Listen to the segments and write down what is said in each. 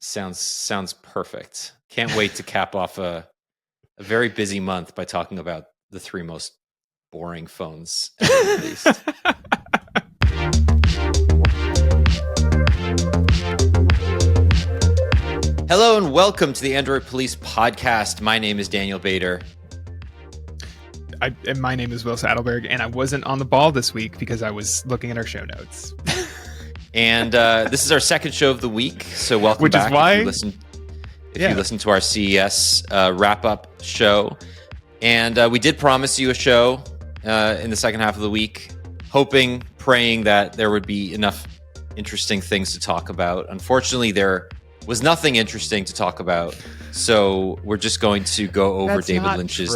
Sounds perfect. Can't wait to cap off a very busy month by talking about the three most boring phones ever released. Hello and welcome to the Android Police podcast. My name is Daniel Bader. And my name is Will Saddleberg, and I wasn't on the ball this week because I was looking at our show notes. And this is our second show of the week, so welcome Which back. Is why, if you listen to our CES wrap-up show. And we did promise you a show in the second half of the week, hoping, praying that there would be enough interesting things to talk about. Unfortunately, there was nothing interesting to talk about, so we're just going to go over David Lynch's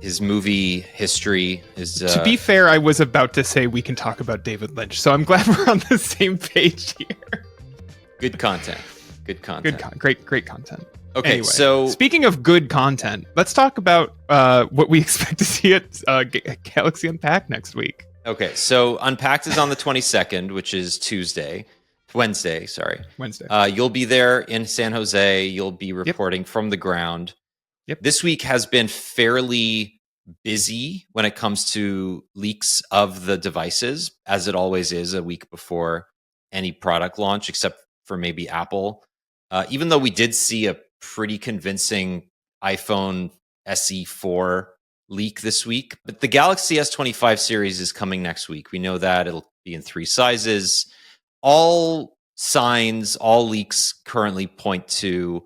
his movie history. To be fair, I was about to say we can talk about David Lynch, so I'm glad we're on the same page here. Good content. Great content. Okay, anyway, so speaking of good content, let's talk about what we expect to see at Galaxy Unpacked next week. Okay, so Unpacked is on the 22nd, which is Wednesday. You'll be there in San Jose. You'll be reporting from the ground. Yep. This week has been fairly busy when it comes to leaks of the devices, as it always is a week before any product launch, except for maybe Apple. Even though we did see a pretty convincing iPhone SE4 leak this week, but the Galaxy S25 series is coming next week. We know that it'll be in 3 sizes. All signs, all leaks currently point to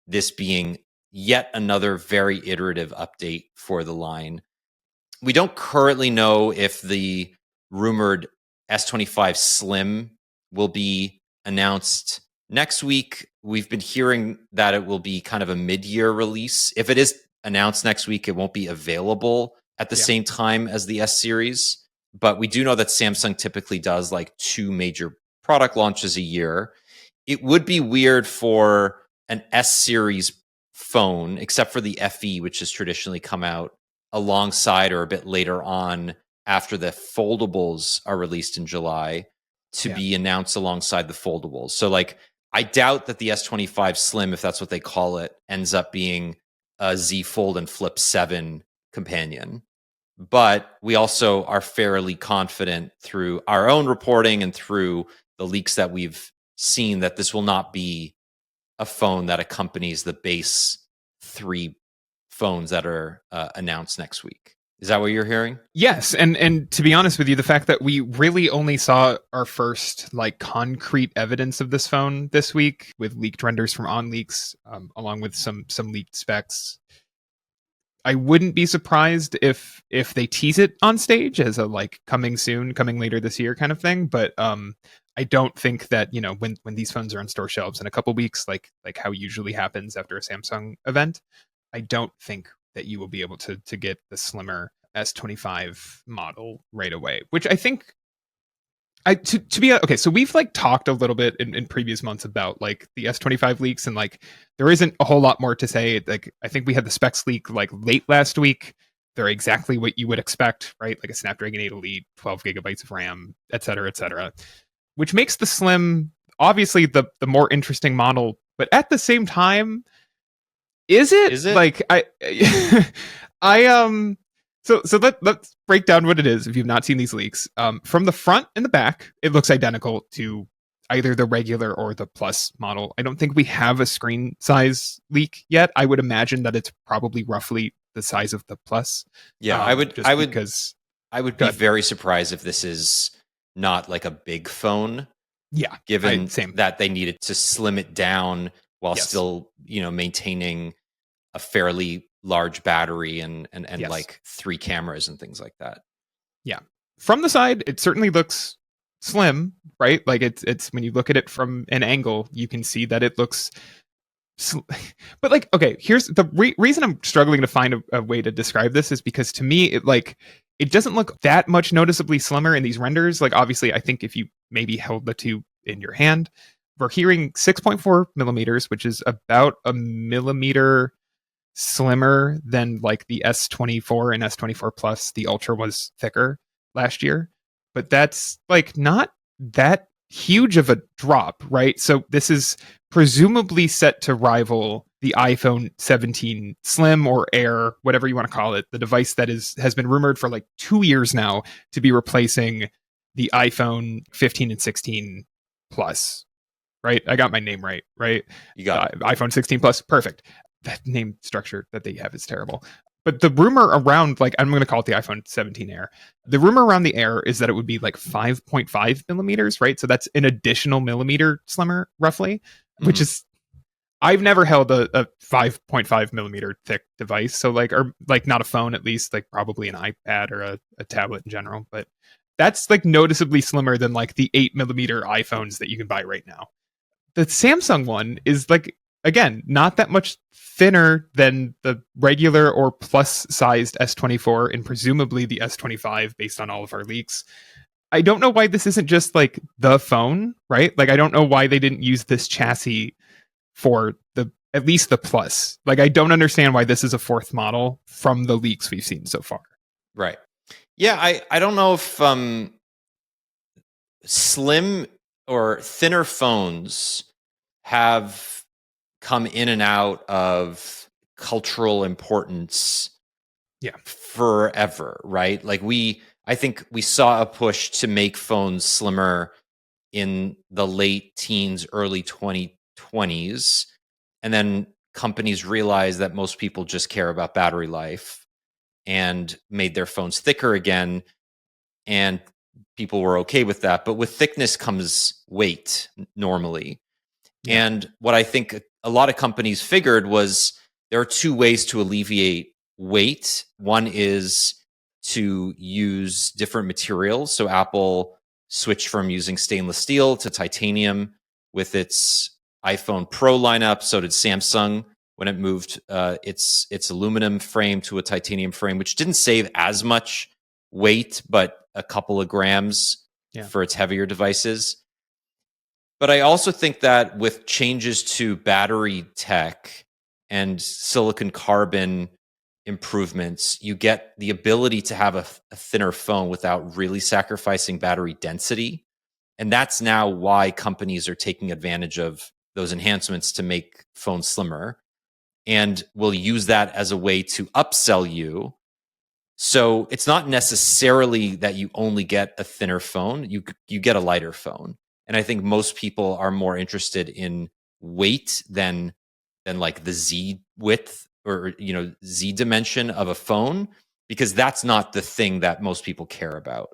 this being yet another very iterative update for the line. We don't currently know if the rumored S25 Slim will be announced next week. We've been hearing that it will be kind of a mid-year release. If it is announced next week, it won't be available at the same time as the S series. But we do know that Samsung typically does like 2 major product launches a year. It would be weird for an S series phone, except for the FE, which has traditionally come out alongside or a bit later on after the foldables are released in July, to be announced alongside the foldables. So like, I doubt that the S25 Slim, if that's what they call it, ends up being a Z Fold and Flip 7 companion. But we also are fairly confident through our own reporting and through the leaks that we've seen that this will not be a phone that accompanies the base 3 phones that are announced next week. Is that what you're hearing? Yes, and to be honest with you, the fact that we really only saw our first like concrete evidence of this phone this week with leaked renders from OnLeaks, along with some leaked specs. I wouldn't be surprised if they tease it on stage as a like coming soon, coming later this year kind of thing. But I don't think that, you know, when these phones are on store shelves in a couple weeks, like how usually happens after a Samsung event, I don't think that you will be able to get the slimmer S25 model right away, which I think to be okay. So we've like talked a little bit in previous months about like the S25 leaks, and like there isn't a whole lot more to say. Like I think we had the specs leak like late last week. They're exactly what you would expect, right? Like a Snapdragon 8 Elite, 12 gigabytes of RAM, et cetera, which makes the Slim obviously the more interesting model. But at the same time, is it? Like So let's break down what it is if you've not seen these leaks. From the front and the back, it looks identical to either the regular or the Plus model. I don't think we have a screen size leak yet. I would imagine that it's probably roughly the size of the Plus. Yeah, I would be very surprised if this is not like a big phone. Yeah, given that they needed to slim it down while still, you know, maintaining a fairly large battery and like 3 cameras and things like that. Yeah. From the side, it certainly looks slim, right? Like it's when you look at it from an angle, you can see that it looks but like, okay, here's the reason I'm struggling to find a way to describe this is because to me, it doesn't look that much noticeably slimmer in these renders. Like obviously, I think if you maybe held the two in your hand, we're hearing 6.4 millimeters, which is about a millimeter slimmer than like the S24 and S24 Plus. The Ultra was thicker last year, but that's like not that huge of a drop, right? So this is presumably set to rival the iPhone 17 Slim or Air, whatever you want to call it, the device that has been rumored for like 2 years now to be replacing the iPhone 15 and 16 Plus. Right? I got my name right, right? You got it. iPhone 16 Plus, perfect. That name structure that they have is terrible. But the rumor around, like, I'm going to call it the iPhone 17 Air. The rumor around the Air is that it would be like 5.5 millimeters, right? So that's an additional millimeter slimmer, roughly, which is, I've never held a 5.5 millimeter thick device. So, like, or like not a phone, at least, like probably an iPad or a tablet in general. But that's like noticeably slimmer than like the 8 millimeter iPhones that you can buy right now. The Samsung one is like, again, not that much thinner than the regular or plus sized S24 and presumably the S25 based on all of our leaks. I don't know why this isn't just like the phone, right? Like, I don't know why they didn't use this chassis for the at least the plus. Like, I don't understand why this is a fourth model from the leaks we've seen so far. Right. Yeah, I don't know if slim or thinner phones have come in and out of cultural importance forever, right? Like I think we saw a push to make phones slimmer in the late teens, early 2020s. And then companies realized that most people just care about battery life and made their phones thicker again. And people were okay with that. But with thickness comes weight normally. Yeah. And what I think a lot of companies figured was there are two ways to alleviate weight. One is to use different materials. So Apple switched from using stainless steel to titanium with its iPhone Pro lineup. So did Samsung when it moved its aluminum frame to a titanium frame, which didn't save as much weight, but a couple of grams for its heavier devices. But I also think that with changes to battery tech and silicon carbon improvements, you get the ability to have a thinner phone without really sacrificing battery density. And that's now why companies are taking advantage of those enhancements to make phones slimmer and will use that as a way to upsell you. So it's not necessarily that you only get a thinner phone, you get a lighter phone. And I think most people are more interested in weight than like the Z width or Z dimension of a phone, because that's not the thing that most people care about.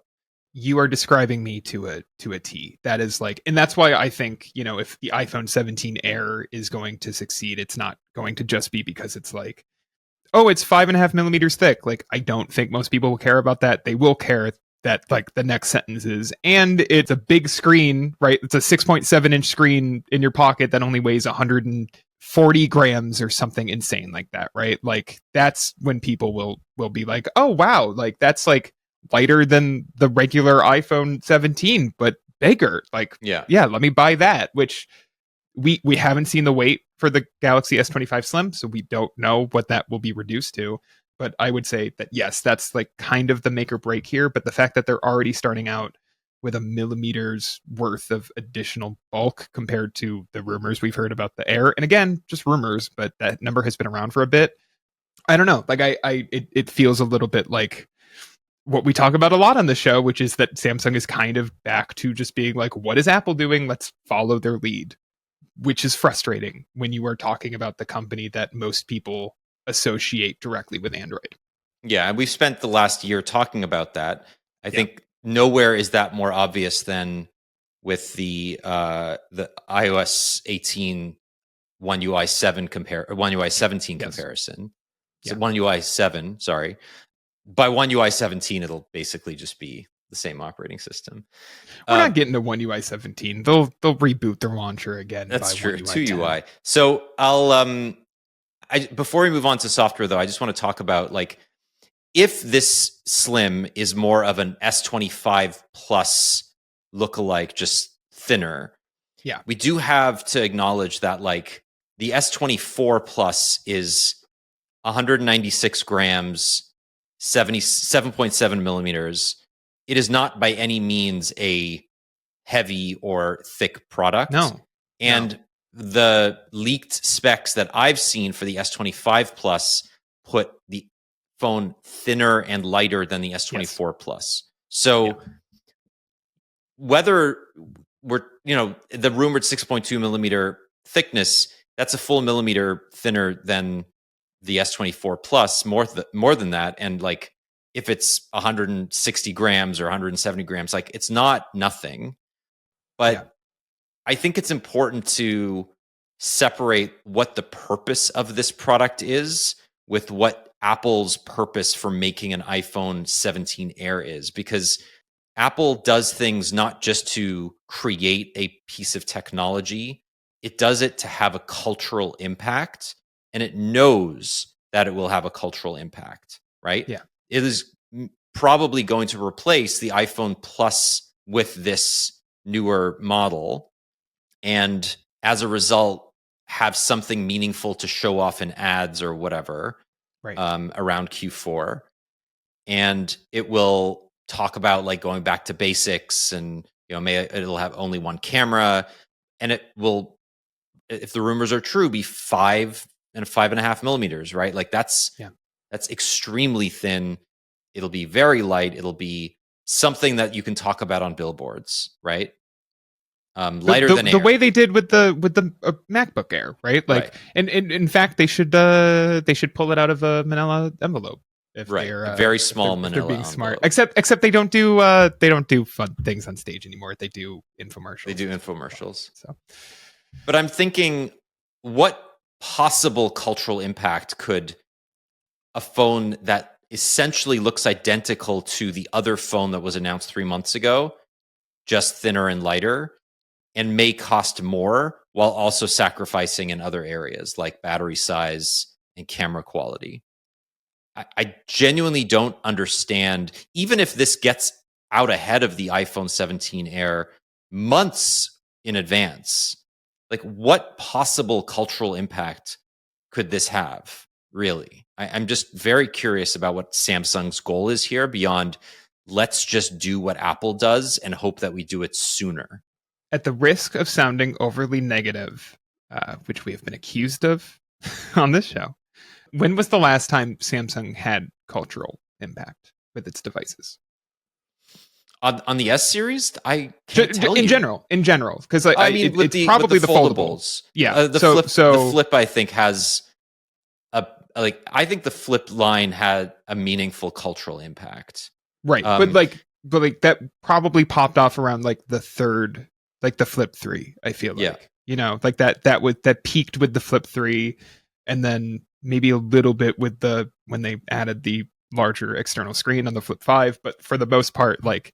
You are describing me to a T. That is like, and that's why I think, if the iPhone 17 Air is going to succeed, it's not going to just be because it's like, oh, it's 5.5 millimeters thick. Like, I don't think most people will care about that. They will care that like the next sentence is, and it's a big screen, right? It's a 6.7-inch screen in your pocket that only weighs 140 grams or something insane like that, right? Like, that's when people will be like, oh wow, like that's like lighter than the regular iPhone 17, but bigger. Like, yeah, let me buy that. Which we haven't seen the weight for the Galaxy S25 Slim, so we don't know what that will be reduced to. But I would say that yes, that's like kind of the make or break here. But the fact that they're already starting out with a millimeter's worth of additional bulk compared to the rumors we've heard about the Air, and again, just rumors, but that number has been around for a bit. I don't know. Like it feels a little bit like what we talk about a lot on the show, which is that Samsung is kind of back to just being like, what is Apple doing? Let's follow their lead, which is frustrating when you are talking about the company that most people associate directly with Android. Yeah, and we've spent the last year talking about that. I think nowhere is that more obvious than with the iOS 18 One UI 7 One UI 17 comparison. So One UI 7, sorry. By One UI 17, it'll basically just be the same operating system. We're not getting to One UI 17. They'll reboot their launcher again. That's by true. 2 UI. So I'll before we move on to software, though, I just want to talk about like if this Slim is more of an S25 Plus lookalike, just thinner. Yeah, we do have to acknowledge that like the S24 Plus is 196 grams, 77.7 millimeters. It is not by any means a heavy or thick product. No. And the leaked specs that I've seen for the S25 Plus put the phone thinner and lighter than the S24 Plus. So whether we're, the rumored 6.2 millimeter thickness, that's a full millimeter thinner than the S24 Plus, more than that. And like, if it's 160 grams or 170 grams, like, it's not nothing. But I think it's important to separate what the purpose of this product is with what Apple's purpose for making an iPhone 17 Air is, because Apple does things not just to create a piece of technology, it does it to have a cultural impact, and it knows that it will have a cultural impact, right? Yeah. It is probably going to replace the iPhone Plus with this newer model, and as a result, have something meaningful to show off in ads or whatever, around Q4. And it will talk about like going back to basics, and it'll have only one camera, and it will, if the rumors are true, be 5 and 5.5 millimeters, right? Like that's extremely thin. It'll be very light. It'll be something that you can talk about on billboards, right? Lighter than air. The way they did with the MacBook Air, right? Like, and in fact, they should pull it out of a Manila envelope. If they're a very small Manila they're being envelope. smart. Except they don't do fun things on stage anymore. They do infomercials. They do infomercials. So, but I'm thinking, what possible cultural impact could a phone that essentially looks identical to the other phone that was announced 3 months ago, just thinner and lighter, and may cost more while also sacrificing in other areas like battery size and camera quality? I genuinely don't understand, even if this gets out ahead of the iPhone 17 Air months in advance, like, what possible cultural impact could this have, really? I'm just very curious about what Samsung's goal is here, beyond let's just do what Apple does and hope that we do it sooner. At the risk of sounding overly negative, which we have been accused of on this show, when was the last time Samsung had cultural impact with its devices? On the S series, I can't tell in you. general, because I mean, it's probably the foldables. Yeah, the flip, I think, has I think the flip line had a meaningful cultural impact, right? But that probably popped off around like the third, like the Flip 3. I feel like that peaked with the Flip 3, and then maybe a little bit with when they added the larger external screen on the Flip 5, but for the most part, and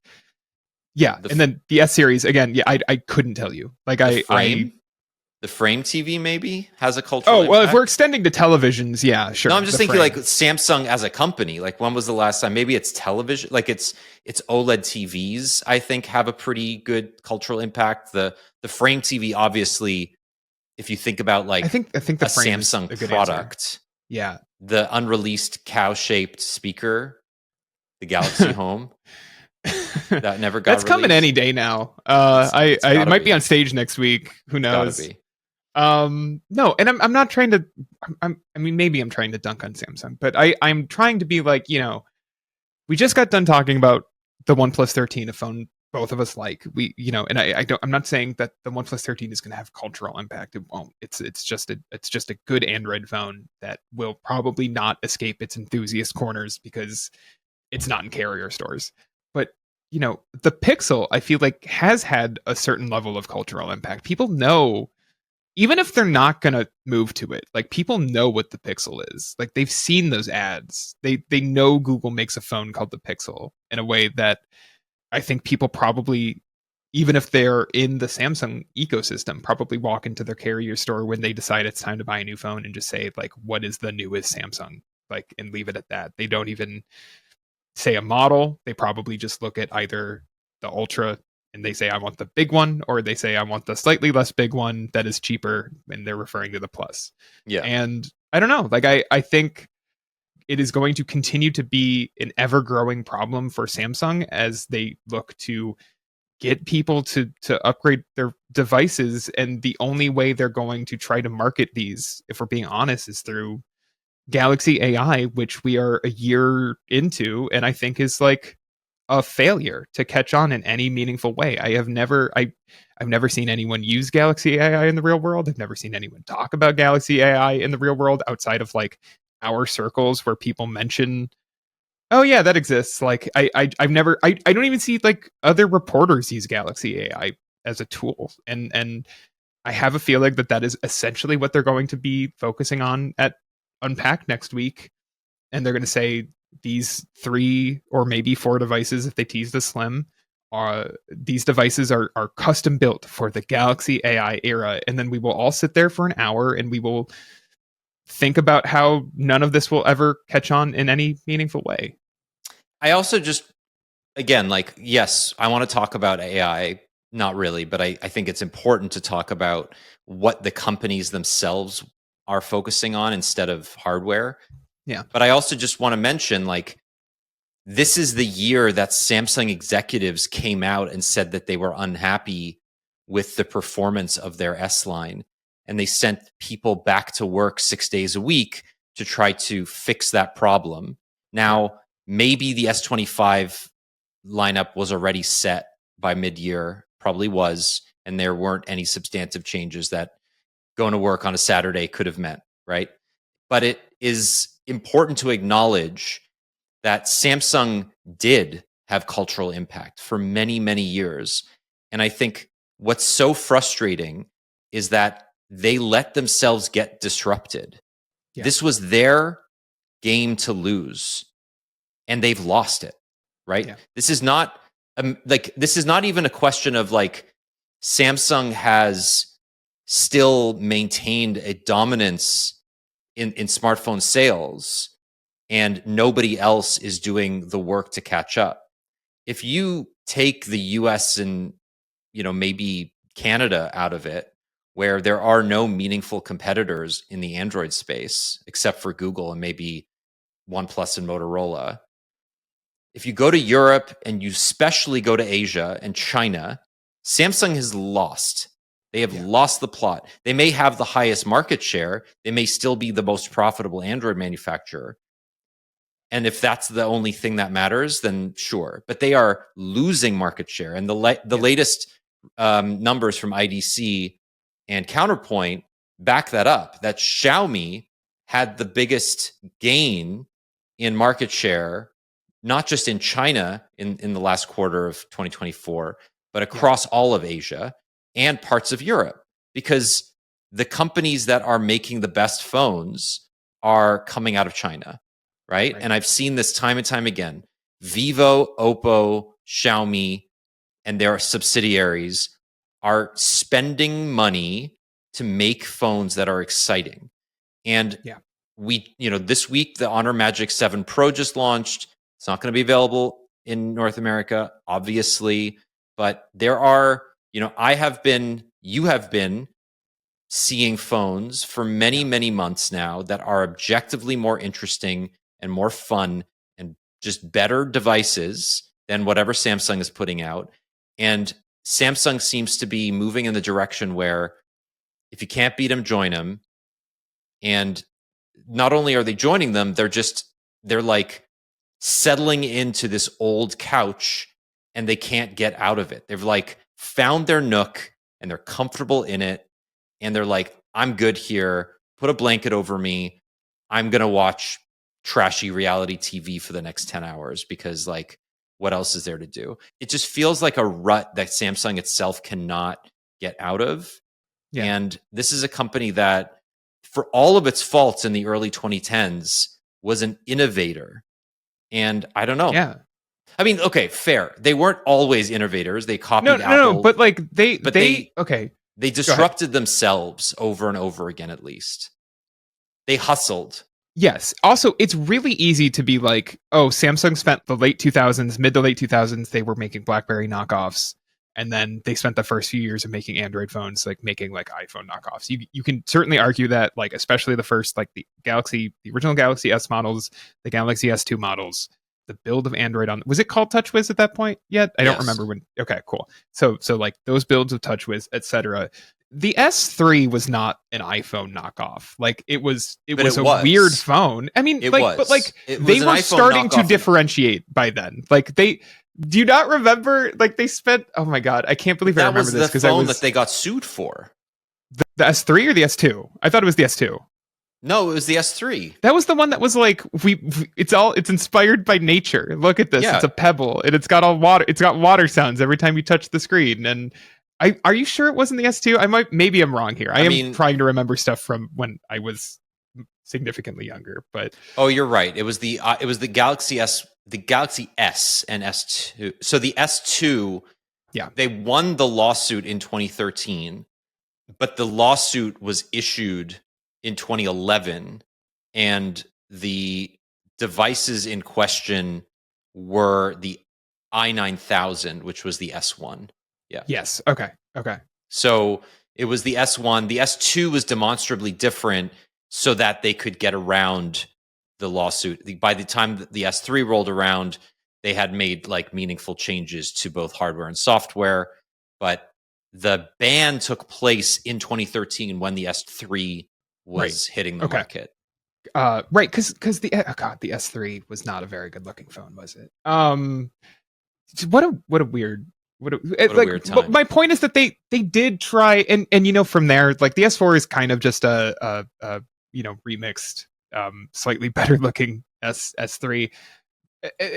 then the S series again. Yeah, I couldn't tell you. Like the frame TV maybe has a cultural. Well, if we're extending to televisions, yeah, sure. No, I'm just thinking like Samsung as a company. Like, when was the last time? Maybe it's television. Like it's OLED TVs. I think have a pretty good cultural impact. The frame TV, obviously. If you think about like, I think the a Samsung product, answer. Yeah, the unreleased cow-shaped speaker, the Galaxy Home, that never got. That's released. Coming any day now. It might be on stage next week. Who knows? It's gotta be. No, and I'm not trying to. I mean, maybe I'm trying to dunk on Samsung, but I'm trying to be like, we just got done talking about the OnePlus 13, a phone both of us like. And I'm not saying that the OnePlus 13 is going to have cultural impact. It won't. It's just a good Android phone that will probably not escape its enthusiast corners because it's not in carrier stores. But the Pixel, I feel like, has had a certain level of cultural impact. People know, even if they're not going to move to it, like, people know what the Pixel is. Like, they've seen those ads. They know Google makes a phone called the Pixel in a way that I think people probably, even if they're in the Samsung ecosystem, probably walk into their carrier store when they decide it's time to buy a new phone and just say, like, what is the newest Samsung? Like, and leave it at that. They don't even say a model. They probably just look at either the Ultra and they say, I want the big one, or they say, I want the slightly less big one that is cheaper, and they're referring to the Plus. Yeah. And I don't know. Like, I think it is going to continue to be an ever-growing problem for Samsung as they look to get people to upgrade their devices, and the only way they're going to try to market these, if we're being honest, is through Galaxy AI, which we are a year into, and I think is like a failure to catch on in any meaningful way. I've never seen anyone use Galaxy AI in the real world. I've never seen anyone talk about Galaxy AI in the real world outside of like our circles where people mention, oh yeah, that exists. Like I've never I don't even see like other reporters use Galaxy AI as a tool. And I have a feeling that that is essentially what they're going to be focusing on at Unpacked next week. And they're going to say these 3 or maybe 4 devices, if they tease the Slim, these devices are custom built for the Galaxy AI era. And then we will all sit there for an hour and we will think about how none of this will ever catch on in any meaningful way. I also just, again, like, yes, I want to talk about AI. Not really, but I think it's important to talk about what the companies themselves are focusing on instead of hardware. Yeah. But I also just want to mention, like, this is the year that Samsung executives came out and said that they were unhappy with the performance of their S line. And they sent people back to work 6 days a week to try to fix that problem. Now, maybe the S25 lineup was already set by mid-year, probably was, and there weren't any substantive changes that going to work on a Saturday could have meant, right? But it is important to acknowledge that Samsung did have cultural impact for many, many years. And I think what's so frustrating is that they let themselves get disrupted. Yeah. This was their game to lose, and they've lost it, right? Yeah. This is not this is not even a question of like Samsung has still maintained a dominance in smartphone sales and nobody else is doing the work to catch up. If you take the US and maybe Canada out of it, where there are no meaningful competitors in the Android space except for Google and maybe OnePlus and Motorola. If you go to Europe and you especially go to Asia and China, Samsung has lost. They have lost the plot. They may have the highest market share. They may still be the most profitable Android manufacturer. And if that's the only thing that matters, then sure. But they are losing market share. And the latest numbers from IDC and Counterpoint back that up, that Xiaomi had the biggest gain in market share, not just in China in the last quarter of 2024, but across all of Asia and parts of Europe, because the companies that are making the best phones are coming out of China, right? And I've seen this time and time again. Vivo, Oppo, Xiaomi, and their subsidiaries are spending money to make phones that are exciting. And this week, the Honor Magic 7 Pro just launched. It's not going to be available in North America, obviously, but there are, you have been seeing phones for many, many months now that are objectively more interesting and more fun and just better devices than whatever Samsung is putting out. And Samsung seems to be moving in the direction where if you can't beat them, join them. And not only are they joining them, they're like settling into this old couch and they can't get out of it. They've like found their nook and they're comfortable in it. And they're like, I'm good here. Put a blanket over me. I'm going to watch trashy reality TV for the next 10 hours because, like, what else is there to do? It just feels like a rut that Samsung itself cannot get out of. Yeah. And this is a company that, for all of its faults in the early 2010s, was an innovator. And I don't know. Yeah. I mean, okay, fair. They weren't always innovators. They copied Apple. No, but like they disrupted themselves over and over again, at least. They hustled. Yes. Also, it's really easy to be like, oh, Samsung spent the mid to late 2000s, they were making BlackBerry knockoffs. And then they spent the first few years of making Android phones, like making like iPhone knockoffs. You can certainly argue that, like, especially the first, like the original Galaxy S models, the Galaxy S2 models, the build of Android on, was it called TouchWiz at that point yet? I don't Yes. remember when. Okay, cool. So like those builds of TouchWiz, etc. The S3 was not an iPhone knockoff. Like it But was it a weird was. phone. I mean, It like, but was. like It they was an were iPhone starting to knockoff. differentiate by then. Like they, do you not remember? Like they spent. Oh my god, I can't believe I That remember was this the because I phone that was they got sued for. the S3 or the S2. I thought it was the S2. No, it was the S3. That was the one that was like it's inspired by nature. Look at this. It's Yeah. a pebble and it's got all water. It's got water sounds every time you touch the screen. And are you sure it wasn't the S2? Maybe I'm wrong here. I I am mean, trying to remember stuff from when I was significantly younger, but oh, you're right. It was the Galaxy S and S2. So the S2, yeah. they won the lawsuit in 2013, but the lawsuit was issued in 2011, and the devices in question were the i9000, which was the S1. Yeah. Yes. Okay. Okay. So it was the S1. The S2 was demonstrably different so that they could get around the lawsuit. By the time the S3 rolled around, they had made like meaningful changes to both hardware and software. But the ban took place in 2013 when the S3 was hitting the Okay. market. Right, because the the S3 was not a very good looking phone, was it? What a weird what a, What a weird time. my point is that they did try, and you know, from there, like the S4 is kind of just a you know, remixed, slightly better looking S3.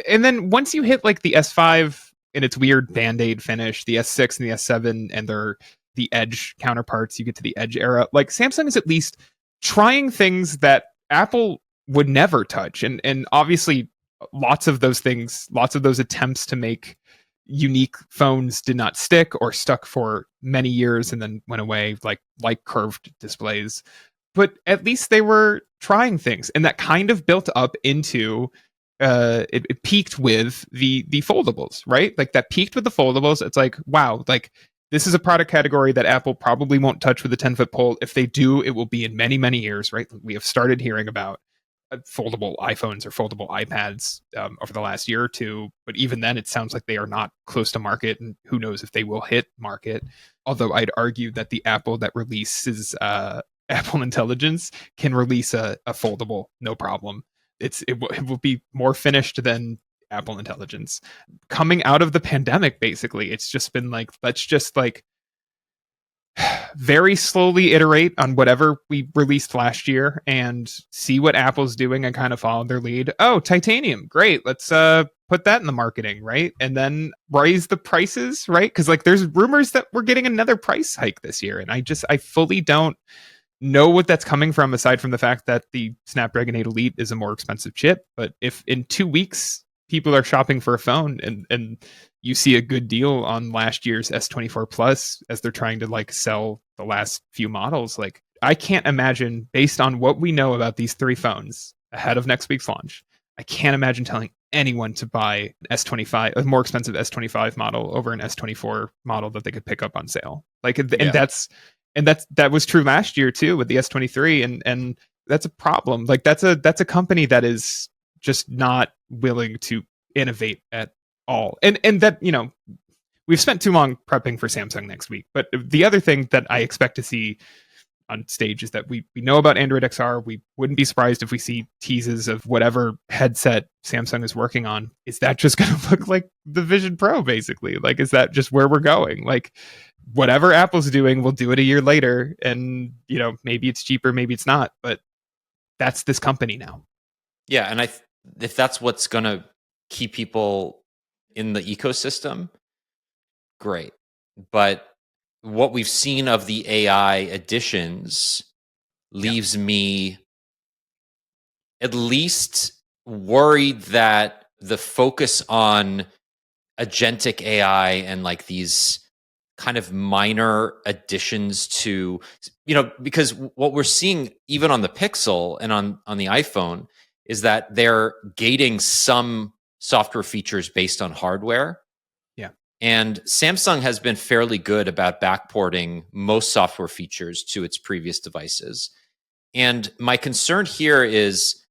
And then once you hit like the S5 and its weird band-aid finish, the S6 and the S7 and their the Edge counterparts, you get to the Edge era. Like Samsung is at least trying things that Apple would never touch, and obviously lots of those things, lots of those attempts to make unique phones did not stick or stuck for many years and then went away, like curved displays. But at least they were trying things, and that kind of built up into it peaked with the foldables, right? Like that peaked with the foldables. It's like, wow, like this is a product category that Apple probably won't touch with a 10-foot pole. If they do, it will be in many, many years, right? We have started hearing about foldable iPhones or foldable iPads over the last year or two, but even then, it sounds like they are not close to market, and who knows if they will hit market. Although I'd argue that the Apple that releases Apple Intelligence can release a foldable, no problem. It will be more finished than Apple Intelligence. Coming out of the pandemic, basically, it's just been like, let's just like very slowly iterate on whatever we released last year and see what Apple's doing and kind of follow their lead. Oh, titanium, great. Let's put that in the marketing, right? And then raise the prices, right? Because like there's rumors that we're getting another price hike this year, and I fully don't know what that's coming from, aside from the fact that the Snapdragon 8 Elite is a more expensive chip. But if in 2 weeks people are shopping for a phone and you see a good deal on last year's S24 Plus as they're trying to like sell the last few models, like I can't imagine, based on what we know about these three phones ahead of next week's launch, I can't imagine telling anyone to buy an S25, a more expensive S25 model over an S24 model that they could pick up on sale. Like, and Yeah. that was true last year too with the S23, and that's a problem. Like that's a company that is just not willing to innovate at all. And that, you know, we've spent too long prepping for Samsung next week. But the other thing that I expect to see on stage is that we know about Android XR. We wouldn't be surprised if we see teases of whatever headset Samsung is working on. Is that just going to look like the Vision Pro, basically? Like, is that just where we're going? Like, whatever Apple's doing, we'll do it a year later. And, you know, maybe it's cheaper, maybe it's not. But that's this company now. Yeah. And if that's what's going to keep people in the ecosystem, great. But what we've seen of the AI additions leaves me at least worried that the focus on agentic AI and like these kind of minor additions to, you know, because what we're seeing even on the Pixel and on the iPhone is that they're gating some software features based on hardware. Yeah. And Samsung has been fairly good about backporting most software features to its previous devices. And my concern here is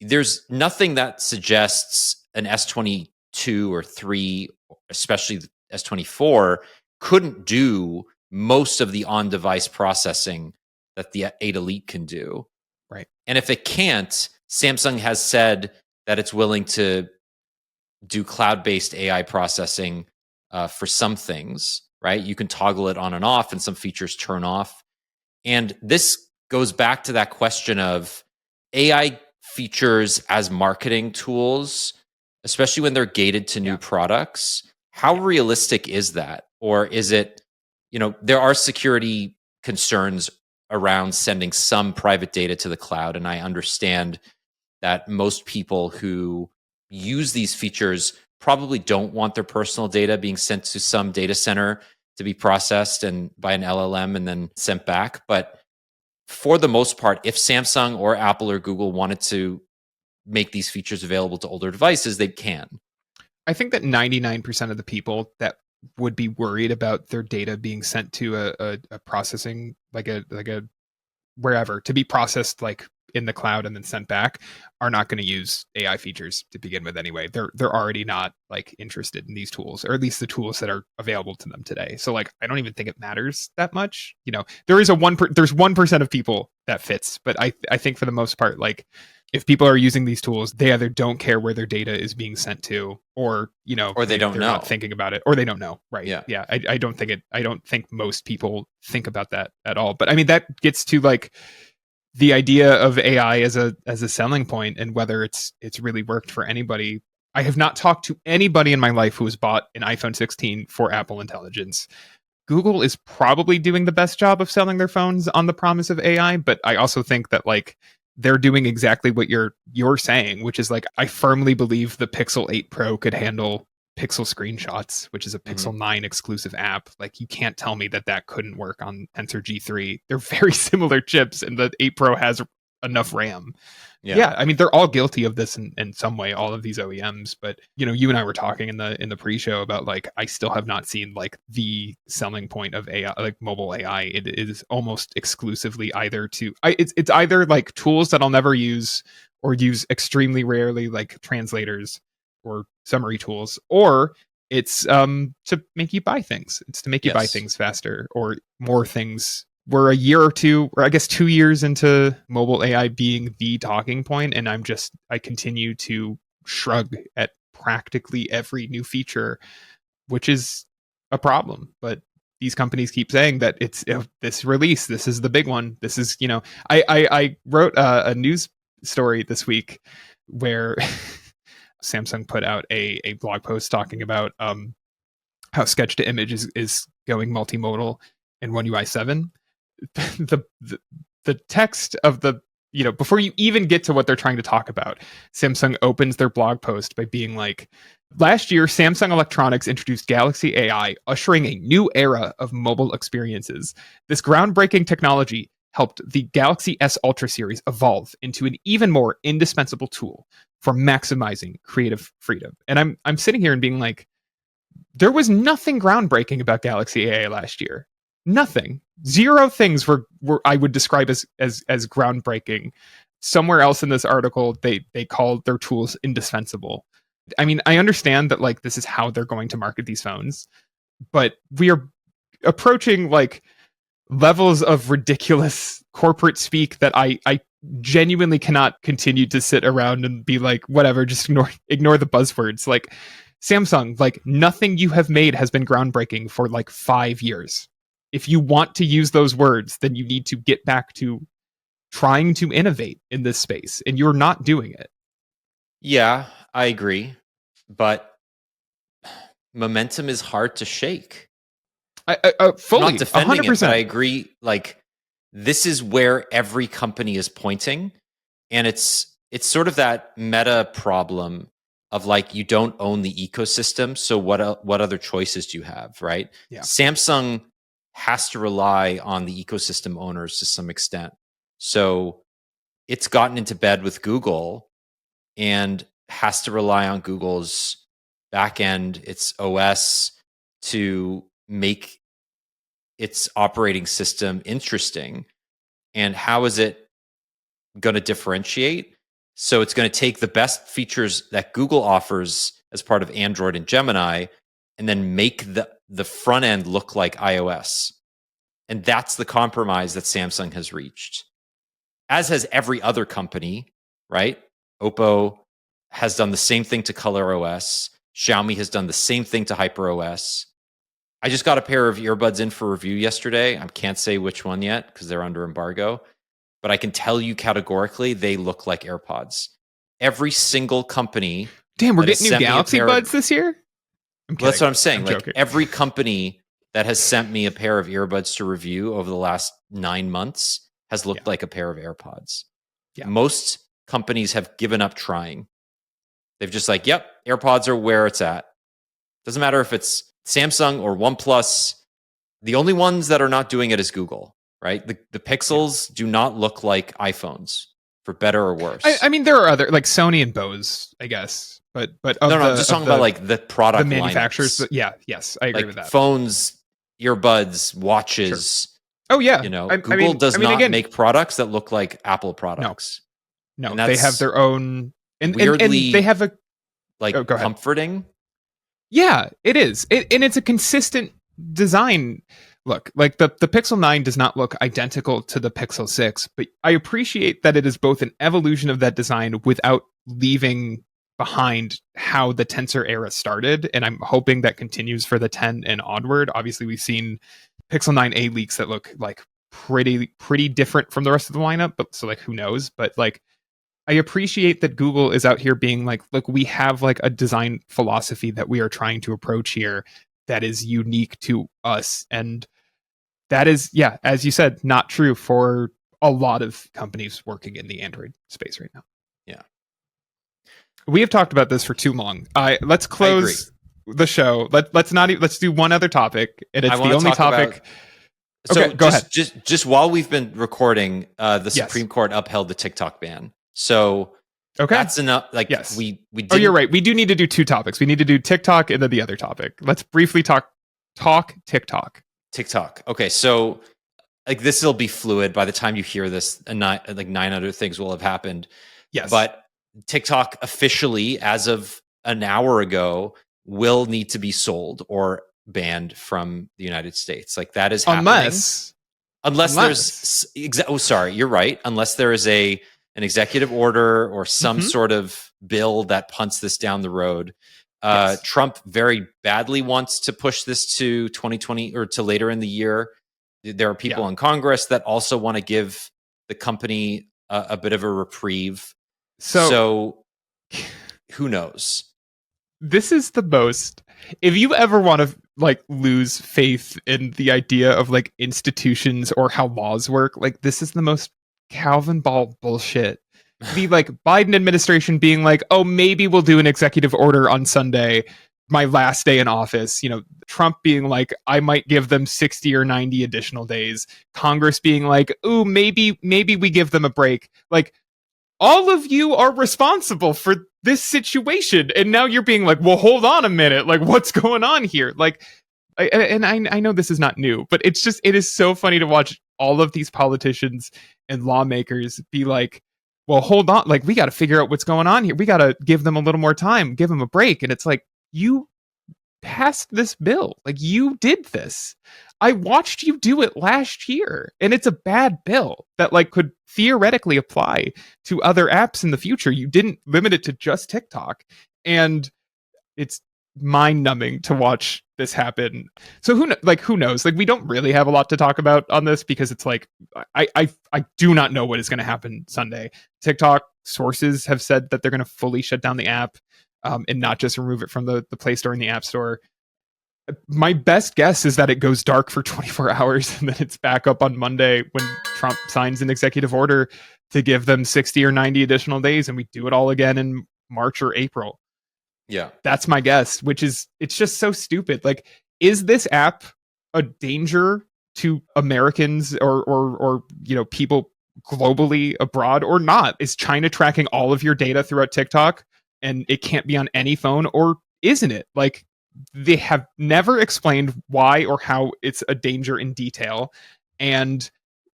there's nothing that suggests an S22 or 3, especially the S24, couldn't do most of the on-device processing that the 8 Elite can do. Right. And if it can't, Samsung has said that it's willing to do cloud-based AI processing for some things, right? You can toggle it on and off, and some features turn off. And this goes back to that question of AI features as marketing tools, especially when they're gated to new products. How realistic is that? Or is it, there are security concerns around sending some private data to the cloud. And I understand that most people who use these features probably don't want their personal data being sent to some data center to be processed and by an LLM and then sent back. But for the most part, if Samsung or Apple or Google wanted to make these features available to older devices, they can. I think that 99% of the people that would be worried about their data being sent to a processing, like a wherever, to be processed like in the cloud and then sent back, are not going to use AI features to begin with anyway. They're already not like interested in these tools, or at least the tools that are available to them today. So like I don't even think it matters that much. There is there's 1% of people that fits, but I think for the most part, like if people are using these tools, they either don't care where their data is being sent to, or or they don't they're know. not thinking about it, or they don't know. Right. Yeah. I don't think most people think about that at all. But I mean, that gets to like the idea of AI as a selling point, and whether it's really worked for anybody. I have not talked to anybody in my life who has bought an iPhone 16 for Apple Intelligence. Google is probably doing the best job of selling their phones on the promise of AI, but I also think that like they're doing exactly what you're saying, which is like I firmly believe the Pixel 8 Pro could handle Pixel Screenshots, which is a Pixel 9 exclusive app. Like you can't tell me that couldn't work on Tensor G3. They're very similar chips, and the 8 Pro has enough RAM. Yeah, I mean they're all guilty of this in some way, all of these OEMs. But you and I were talking in the pre-show about like I still have not seen like the selling point of AI, like mobile AI. It is almost exclusively it's either like tools that I'll never use or use extremely rarely, like translators or summary tools, or it's to make you buy things. It's to make you buy things faster or more things. We're a year or two, or I guess 2 years into mobile AI being the talking point, and I continue to shrug at practically every new feature, which is a problem. But these companies keep saying that it's this release, this is the big one. This is, I wrote a news story this week where Samsung put out a blog post talking about how sketch to image is going multimodal in One UI 7. The text of the before you even get to what they're trying to talk about, Samsung opens their blog post by being like, last year Samsung Electronics introduced Galaxy AI, ushering a new era of mobile experiences. This groundbreaking technology helped the Galaxy S Ultra series evolve into an even more indispensable tool for maximizing creative freedom. And I'm sitting here and being like, there was nothing groundbreaking about Galaxy AI last year. Nothing. Zero things were I would describe as groundbreaking. Somewhere else in this article, they called their tools indispensable. I mean, I understand that like this is how they're going to market these phones, but we are approaching like levels of ridiculous corporate speak that I genuinely cannot continue to sit around and be like, whatever, just ignore the buzzwords. Like Samsung, like nothing you have made has been groundbreaking for like 5 years. If you want to use those words, then you need to get back to trying to innovate in this space, and you're not doing it. Yeah, I agree. But momentum is hard to shake. I fully, not defending 100%. it, but I agree. Like this is where every company is pointing, and it's sort of that meta problem of like you don't own the ecosystem, so what other choices do you have, right? Yeah. Samsung has to rely on the ecosystem owners to some extent, so it's gotten into bed with Google and has to rely on Google's backend, its OS, to make its operating system interesting. And how is it going to differentiate? So it's going to take the best features that Google offers as part of Android and Gemini and then make the front end look like iOS. And that's the compromise that Samsung has reached, as has every other company, right? Oppo has done the same thing to ColorOS. Xiaomi has done the same thing to HyperOS. I just got a pair of earbuds in for review yesterday. I can't say which one yet because they're under embargo, but I can tell you categorically they look like AirPods. Every single company. Damn, we're getting new Galaxy Buds this year? Well, that's what I'm saying. I'm like joking. Every company that has sent me a pair of earbuds to review over the last 9 months has looked like a pair of AirPods. Yeah. Most companies have given up trying. They've just like, yep, AirPods are where it's at. Doesn't matter if it's Samsung or OnePlus. The only ones that are not doing it is Google, right? The Pixels do not look like iPhones, for better or worse. I mean, there are other, like Sony and Bose, I guess. But no, I'm just talking about like the product, the manufacturers. But yes, I agree with that. Phones, earbuds, watches. Sure. Oh yeah, Google does not make products that look like Apple products. No, they have their own, and they have a comforting. Yeah, it is, and it's a consistent design. Look, like the Pixel 9 does not look identical to the Pixel 6, but I appreciate that it is both an evolution of that design without leaving behind how the Tensor era started, and I'm hoping that continues for the 10 and onward. Obviously, we've seen Pixel 9a leaks that look like pretty different from the rest of the lineup, but so like who knows? But like I appreciate that Google is out here being like, look, we have like a design philosophy that we are trying to approach here that is unique to us, and that is, yeah, as you said, not true for a lot of companies working in the Android space right now. Yeah. We have talked about this for too long. Let's close the show. Let's do one other topic, and it's the only topic. Go ahead. Just while we've been recording, the Supreme Court upheld the TikTok ban. So that's enough. Like we did. Oh, you're right. We do need to do two topics. We need to do TikTok and then the other topic. Let's briefly talk TikTok. Okay, so like this will be fluid by the time you hear this, and like 9 other things will have happened. Yes, but TikTok officially, as of an hour ago, will need to be sold or banned from the United States. Like that is happening. Unless there's sorry, you're right. Unless there is an executive order or some sort of bill that punts this down the road. Trump very badly wants to push this to 2020 or to later in the year. There are people in Congress that also want to give the company a bit of a reprieve. So who knows? This is the most. If you ever want to like lose faith in the idea of like institutions or how laws work, like this is the most Calvin Ball bullshit. The like Biden administration being like, oh, maybe we'll do an executive order on Sunday, my last day in office. You know, Trump being like, I might give them 60 or 90 additional days. Congress being like, ooh, maybe we give them a break. Like, all of you are responsible for this situation, and now you're being like, well, hold on a minute, like what's going on here? Like, I know this is not new, but it is so funny to watch all of these politicians and lawmakers be like, well, hold on, like we got to figure out what's going on here. We got to give them a little more time, give them a break. And it's like, you passed this bill, like you did this. I watched you do it last year, and it's a bad bill that like could theoretically apply to other apps in the future. You didn't limit it to just TikTok, and it's mind-numbing to watch this happen. So who knows? Like we don't really have a lot to talk about on this because it's like I do not know what is going to happen Sunday. TikTok sources have said that they're going to fully shut down the app and not just remove it from the Play Store and the App Store. My best guess is that it goes dark for 24 hours and then it's back up on Monday when Trump signs an executive order to give them 60 or 90 additional days, and we do it all again in March or April. Yeah. That's my guess, it's just so stupid. Like, is this app a danger to Americans or you know, people globally abroad or not? Is China tracking all of your data throughout TikTok and it can't be on any phone, or isn't it? Like, they have never explained why or how it's a danger in detail. And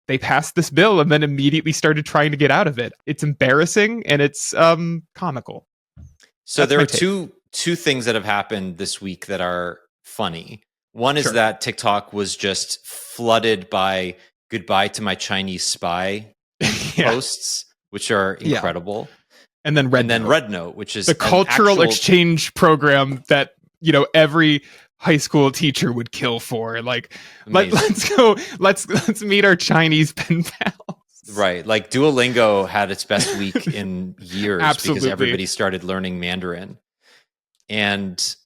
they passed this bill and then immediately started trying to get out of it. It's embarrassing and it's comical. So there are two things that have happened this week that are funny. One is that TikTok was just flooded by "goodbye to my Chinese spy" posts, which are incredible. And then Red Note, which is the cultural exchange program that, you know, every high school teacher would kill for. Like, let's go, let's meet our Chinese pen pals. Right. Like Duolingo had its best week in years because everybody started learning Mandarin. And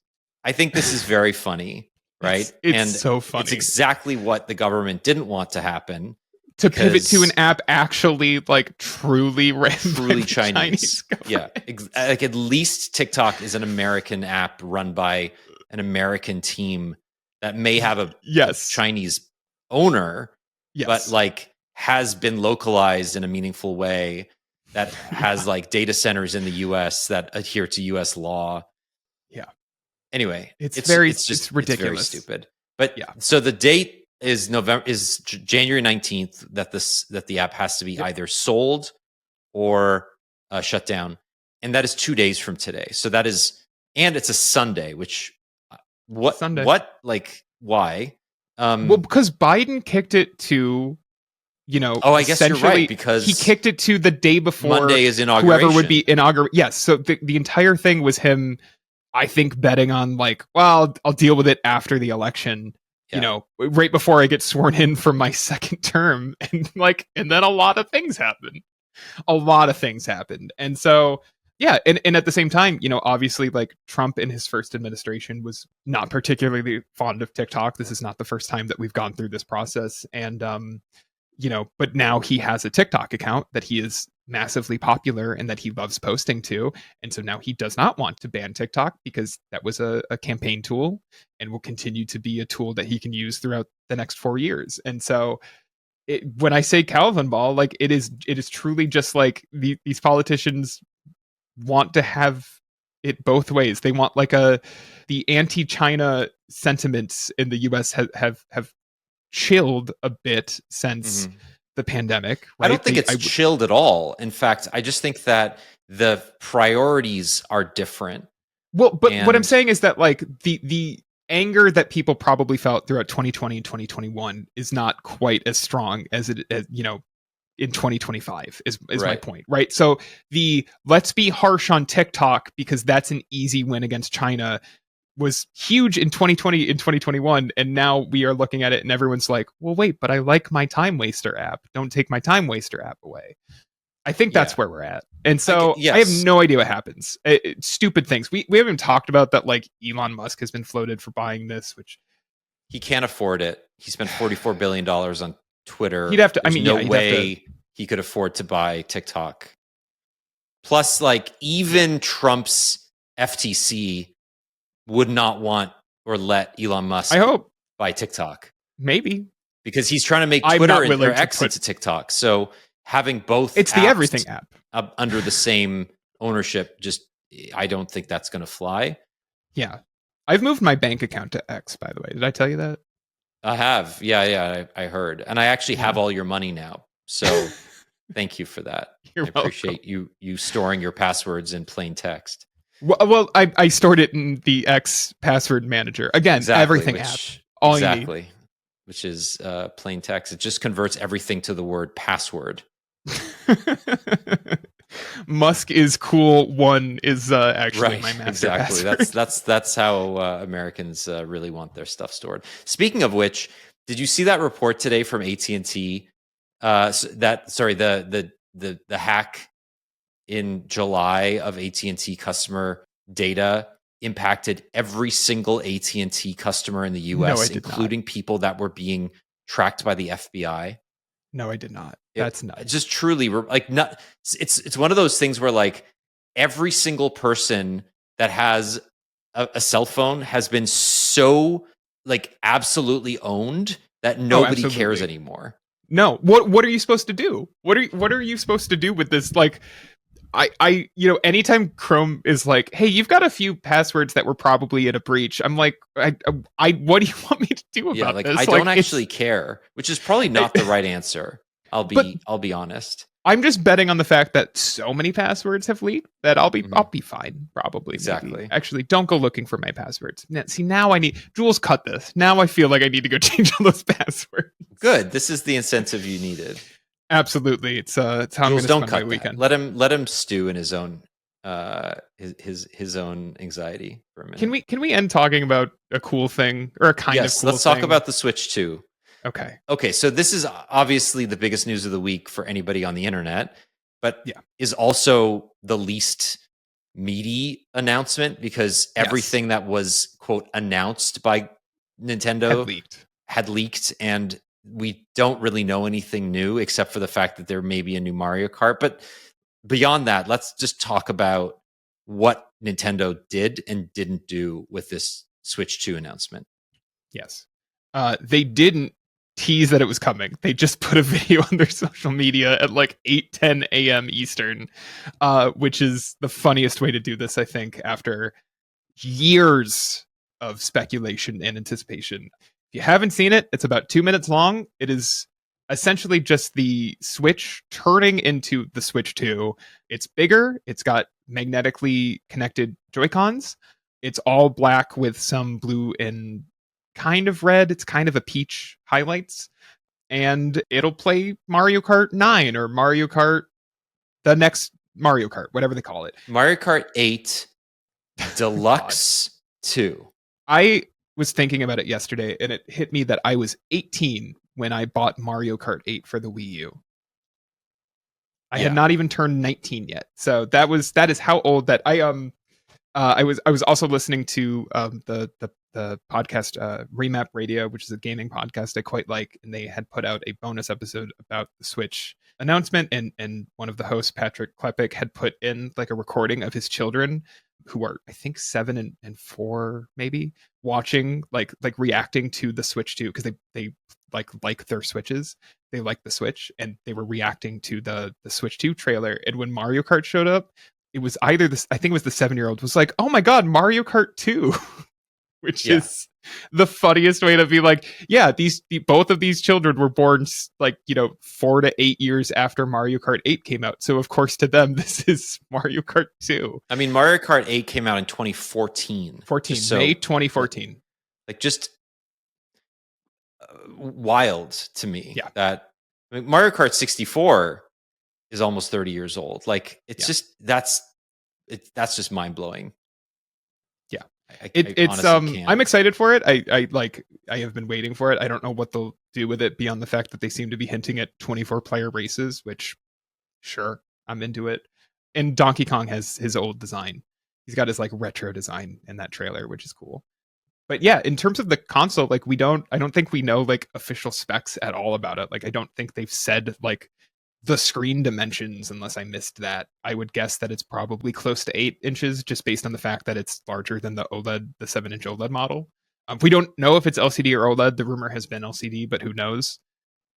I think this is very funny, right? It's so funny. It's exactly what the government didn't want to happen. To pivot to an app actually like truly Chinese. Yeah. Like at least TikTok is an American app run by an American team that may have a Chinese owner, but like has been localized in a meaningful way, that has like data centers in the US that adhere to US law. Yeah. Anyway, it's ridiculous. It's very stupid. But so the date is January 19th that the app has to be either sold or shut down. And that is 2 days from today. So that is, and it's a Sunday, which why? Well, because Biden kicked it to, you know, I guess you're right, because he kicked it to the day before Monday is inauguration. Whoever would be inaugurated. Yes. So the entire thing was him, I think, betting on like, well, I'll deal with it after the election, you know, right before I get sworn in for my second term. And then a lot of things happened. And so, yeah. And at the same time, you know, obviously like Trump in his first administration was not particularly fond of TikTok. This is not the first time that we've gone through this process. And, you know, but now he has a TikTok account that he is massively popular and that he loves posting to. And so now he does not want to ban TikTok because that was a campaign tool and will continue to be a tool that he can use throughout the next 4 years. And so when I say Calvin ball, like it is truly just like these politicians want to have it both ways. They want like the anti-China sentiments in the US have chilled a bit since the pandemic. Right? I don't think it's chilled at all. In fact, I just think that the priorities are different. Well, but what I'm saying is that like the anger that people probably felt throughout 2020 and 2021 is not quite as strong as it, you know, in 2025 is my point, right? So let's be harsh on TikTok because that's an easy win against China was huge in 2020 and 2021, and now we are looking at it and everyone's like, well, wait, but I like my time waster app. Don't take my time waster app away. I think that's where we're at. And so I have no idea what happens. Stupid things. We haven't talked about that, like Elon Musk has been floated for buying this, which he can't afford it. He spent $44 billion on Twitter. He'd have to, There's no way he could afford to buy TikTok. Plus, like, even Trump's FTC would not want or let Elon Musk buy TikTok. Maybe. Because he's trying to make Twitter or X into TikTok. So having both it's the everything app under the same ownership, I don't think that's going to fly. Yeah. I've moved my bank account to X, by the way. Did I tell you that? I have. Yeah, I heard. And I actually have all your money now. So thank you for that. I appreciate you storing your passwords in plain text. Well, I stored it in the X password manager. Again, everything app. All you need. Which is plain text. It just converts everything to the word password. Musk is cool. One is actually my master password. That's how Americans really want their stuff stored. Speaking of which, did you see that report today from AT&T? The hack in July of AT&T customer data impacted every single AT&T customer in the US, including people that were being tracked by the FBI. No, I did not. That's nuts. Just truly like not. It's one of those things where like every single person that has a cell phone has been so like absolutely owned that nobody cares anymore. No. What are you supposed to do? What are you supposed to do with this? Like, I anytime Chrome is like, hey, you've got a few passwords that were probably in a breach, I'm like, I what do you want me to do about this? I don't actually care, which is probably not the right answer. But I'll be honest. I'm just betting on the fact that so many passwords have leaked that I'll be Mhm. fine. Probably, maybe. Exactly. Actually, don't go looking for my passwords. See, now I need Jules. Cut this. Now I feel like I need to go change all those passwords. Good. This is the incentive you needed. Absolutely, it's how I'm going Jules, to don't spend my cut that. weekend. Let him stew in his own his own anxiety for a minute. Can we end talking about a cool thing or a kind of Yes, cool let's talk thing? about the Switch 2. Okay. Okay, so this is obviously the biggest news of the week for anybody on the internet, but Yeah. is also the least meaty announcement because everything that was quote announced by Had Nintendo leaked. had leaked, and we don't really know anything new except for the fact that there may be a new Mario Kart. But beyond that, let's just talk about what Nintendo did and didn't do with this Switch 2 announcement. Yes. They didn't tease that it was coming. They just put a video on their social media at like 8:10 a.m. Eastern, which is the funniest way to do this, I think, after years of speculation and anticipation. If you haven't seen it, it's about 2 minutes long. It is essentially just the Switch turning into the Switch 2. It's bigger, it's got magnetically connected Joy-Cons. It's all black with some blue and kind of red. It's kind of a peach highlights. And it'll play Mario Kart 9 or Mario Kart, the next Mario Kart, whatever they call it. Mario Kart 8 Deluxe 2. I was thinking about it yesterday and it hit me that I was 18 when I bought Mario Kart 8 for the Wii U. I had not even turned 19 yet. So that is how old that I was also listening to the podcast Remap Radio, which is a gaming podcast I quite like, and they had put out a bonus episode about the Switch announcement, and one of the hosts, Patrick Klepek, had put in like a recording of his children who are I think 7 and 4 maybe watching like reacting to the Switch 2 because they like their Switches. They like the Switch and they were reacting to the Switch 2 trailer. And when Mario Kart showed up, it was either this I think it was the 7-year-old was like, "Oh my god, Mario Kart 2." Which is the funniest way to be like, yeah, both of these children were born like, 4 to 8 years after Mario Kart 8 came out. So of course to them this is Mario Kart 2. I mean, Mario Kart 8 came out in 2014. 14, May 2014. Like just wild to me. Yeah. That I mean, Mario Kart 64 is almost 30 years old. Like it's just that's just mind blowing. Yeah, it's I'm excited for it. I have been waiting for it. I don't know what they'll do with it beyond the fact that they seem to be hinting at 24 player races, which sure, I'm into it. And Donkey Kong has his old design. He's got his like retro design in that trailer, which is cool. But yeah, in terms of the console, like I don't think we know like official specs at all about it. Like I don't think they've said like the screen dimensions unless I missed that. I would guess that it's probably close to 8 inches just based on the fact that it's larger than the 7-inch OLED model. We don't know if it's LCD or OLED. The rumor has been LCD, but who knows?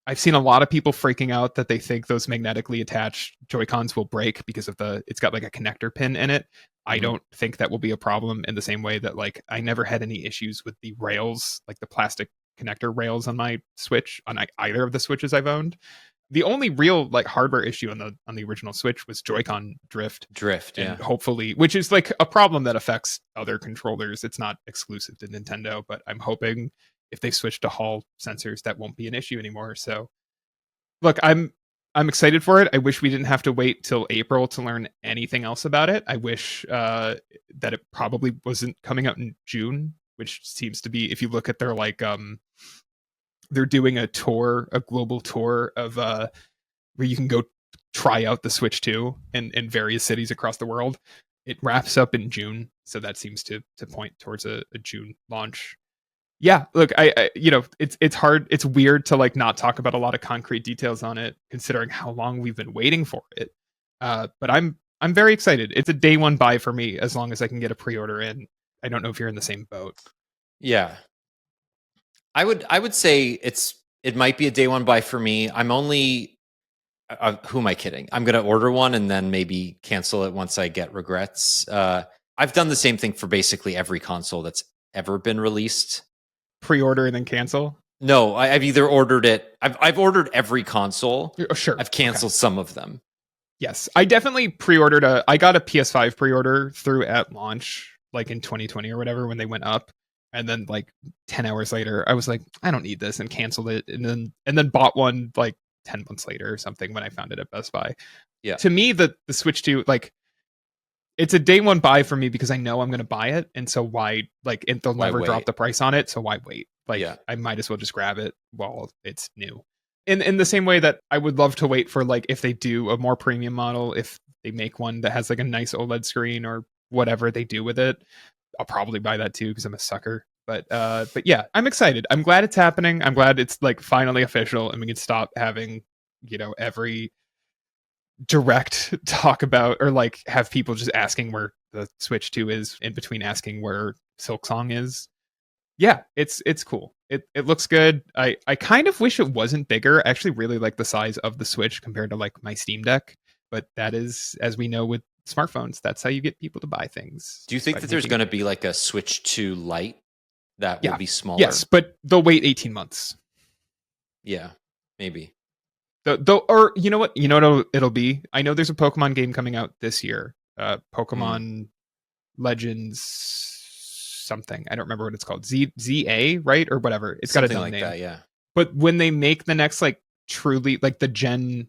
I've seen a lot of people freaking out that they think those magnetically attached Joy-Cons will break because of it's got like a connector pin in it. I don't think that will be a problem in the same way that like I never had any issues with the rails, like the plastic connector rails on my Switch, on either of the Switches I've owned. The only real like hardware issue on the original Switch was Joy-Con drift. And hopefully, which is like a problem that affects other controllers. It's not exclusive to Nintendo, but I'm hoping if they switch to Hall sensors, that won't be an issue anymore. So, look, I'm excited for it. I wish we didn't have to wait till April to learn anything else about it. I wish that it probably wasn't coming out in June, which seems to be, if you look at their like they're doing a global tour of where you can go try out the Switch 2 in various cities across the world. It wraps up in June, so that seems to point towards a June launch. Yeah, look, I it's hard, it's weird to like not talk about a lot of concrete details on it, considering how long we've been waiting for it. But I'm very excited. It's a day one buy for me as long as I can get a pre-order in. I don't know if you're in the same boat. Yeah, I would say it might be a day one buy for me. I'm only who am I kidding? I'm gonna order one and then maybe cancel it once I get regrets. I've done the same thing for basically every console that's ever been released. Pre-order and then cancel. No, I've either ordered it. I've ordered every console. Oh, sure. I've Okay. canceled some of them. Yes, I definitely pre-ordered I got a PS5 pre-order through at launch, like in 2020 or whatever when they went up, and then like 10 hours later, I was like, I don't need this, and canceled it, and then bought one like 10 months later or something when I found it at Best Buy. Yeah. To me, the Switch 2, like, it's a day one buy for me because I know I'm going to buy it, and so why, like, they'll Why never drop wait? the price on it, so why wait? Like, Yeah. I might as well just grab it while it's new. In the same way that I would love to wait for, like, if they do a more premium model, if they make one that has like a nice OLED screen or whatever they do with it, I'll probably buy that too because I'm a sucker. But yeah, I'm excited. I'm glad it's happening. I'm glad it's like finally official and we can stop having, every direct talk about, or like have people just asking where the Switch 2 is in between asking where Silksong is. Yeah, it's cool. It looks good. I kind of wish it wasn't bigger. I actually really like the size of the Switch compared to like my Steam Deck, but that is, as we know with smartphones, that's how you get people to buy things. Do you Just think by that there's making going it to bigger. be like a Switch 2 Lite that will Yeah. be Yes, smaller? but they'll wait 18 months. Yeah, maybe. Though, or you know what? You know what it'll be? I know there's a Pokemon game coming out this year. Mm, Pokemon Legends something. I don't remember what it's called. ZA, right? Or whatever. It's got a something dumb like name. that. Yeah. But when they make the next like truly like the Gen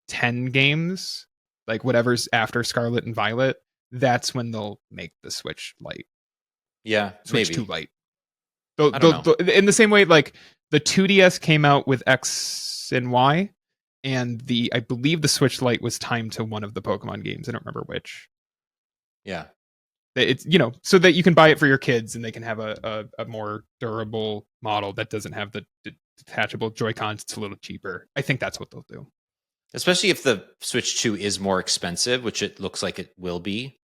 10 games, like whatever's after Scarlet and Violet, that's when they'll make the Switch Lite. Yeah, Switch 2 maybe. Lite. I don't know. In the same way, like the 2DS came out with X and Y, and I believe the Switch Lite was timed to one of the Pokemon games. I don't remember which. Yeah. It's so that you can buy it for your kids and they can have a more durable model that doesn't have the detachable Joy Cons. It's a little cheaper. I think that's what they'll do. Especially if the Switch 2 is more expensive, which it looks like it will be.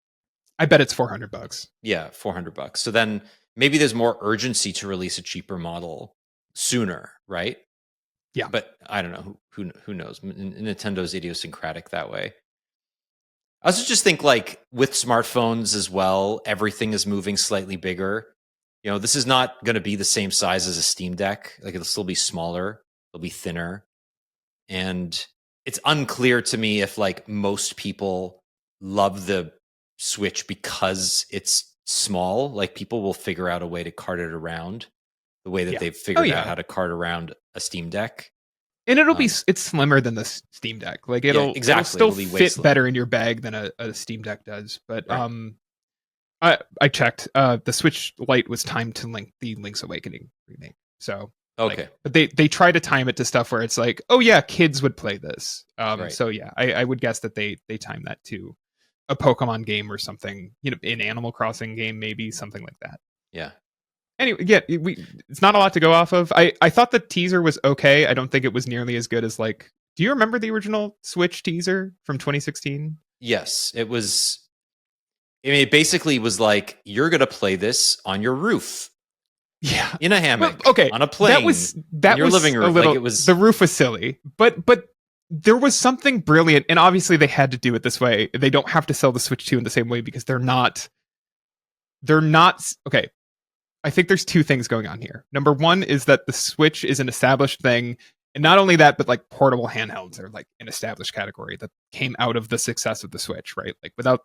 I bet it's $400. Yeah, $400. So then maybe there's more urgency to release a cheaper model sooner, right? Yeah. But I don't know. Who knows? Nintendo's idiosyncratic that way. I also just think like with smartphones as well, everything is moving slightly bigger. This is not going to be the same size as a Steam Deck. Like it'll still be smaller, it'll be thinner. And it's unclear to me if like most people love the Switch because it's small. Like people will figure out a way to cart it around the way that Yeah. they've Oh figured out yeah. how to cart around a Steam Deck. And it's slimmer than the Steam Deck. Like Yeah, it'll exactly. still It'll be way fit slimmer. better in your bag than a Steam Deck does. But Right. I checked. The Switch Lite was timed to link the Link's Awakening remake. So Okay. but they try to time it to stuff where it's like, oh yeah, kids would play this. Right. So yeah, I would guess that they time that to a Pokemon game or something, an Animal Crossing game, maybe something like that. Yeah. Anyway, yeah, it's not a lot to go off of. I thought the teaser was okay. I don't think it was nearly as good as like. Do you remember the original Switch teaser from 2016? Yes, it was. I mean, it basically was like you're gonna play this on your roof, Yeah. in a hammock, Well, okay, on a plane, that in your was living room. a little. Like it was The roof was silly, but there was something brilliant, and obviously they had to do it this way. They don't have to sell the Switch 2 in the same way because they're not. They're not okay. I think there's two things going on here. Number one is that the Switch is an established thing. And not only that, but like portable handhelds are like an established category that came out of the success of the Switch, right? Like without